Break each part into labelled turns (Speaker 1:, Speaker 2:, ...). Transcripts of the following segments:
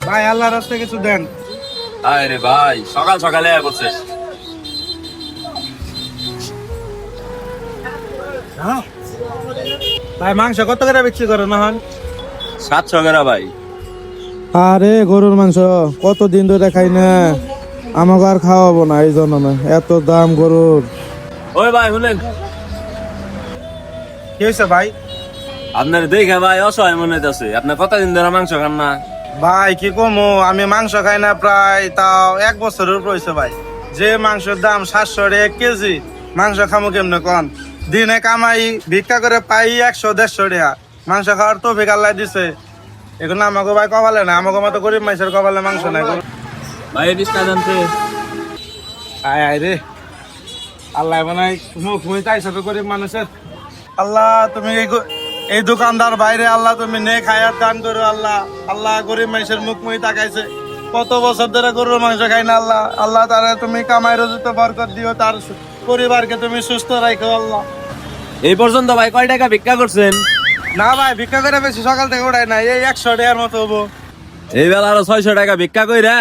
Speaker 1: ভাই আল্লাহর রাস্তায় কিছু দেন।
Speaker 2: আরে ভাই সকাল সকালে বলছে
Speaker 1: ভাই মাংস কত করে বিক্রি করেন এখন?
Speaker 2: 700 টাকা ভাই।
Speaker 1: আরে গরুর মাংস কতদিন ধরে খাই না, আমাকে আর খাওয়াবো না, এই জন্য না, এত দাম গরুর।
Speaker 2: ওই ভাই শুনেন,
Speaker 1: কি হয়েছে ভাই?
Speaker 2: আপনার দেখে ভাই অসহায় মনে হইতাছে। আপনি কতদিন ধরে মাংস খান না?
Speaker 1: ভাই কি কমো, আমি মাংস খাই না প্রায় তাও 1 বছরের উপর হয়েছে ভাই। যে মাংসের দাম 700 টাকা কেজি, মাংস খামো কেমনে কন? দিনে কামাই ভিক্ষা করে পাই 100-150 টাকা। মাংস খাওয়ার তো আল্লাহ দিছে, এখন আমাকে ভাই কপালে না, আমাকে মতো গরিব মানুষের কপালে মাংস নাই।
Speaker 2: ভাই বিষ্ণা জানতে
Speaker 1: আয় আয় রে, আল্লাহ বানাই মুখ মুই চাইছো তো গরিব মানুষের। আল্লাহ তুমি এই দোকানদার বাইরে আল্লাহ তুমি নেক হায়াত দান করো আল্লাহ। আল্লাহ গরিব মানুষের মুখ মুই তাকাইছে, কত বছর ধরে গরুর মাংস খাই না আল্লাহ। আল্লাহ তারা তুমি কামাই রোজিতে বরকত দিও, তার পরিবারকে তুমি সুস্থ রাখো আল্লাহ।
Speaker 2: এই পর্যন্ত ভাই কয় টাকা ভিক্ষা করছেন?
Speaker 1: না ভাই ভিক্ষা করে বেশি সকাল থেকে উঠাই না, এই 100 টাকার মতো হবো।
Speaker 2: এই বেলা আরো 600 টাকা ভিক্ষা কইরা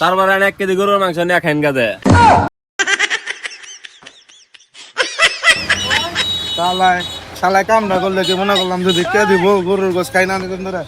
Speaker 2: তারপরে 1 কেজি গরুর মাংস নিয়ে খাইন গাদে।
Speaker 1: শালায় শালায় কাম না করলে কি মনে করলাম যে ভিক্ষা দিব, গরুর গোস খাই না ধরে।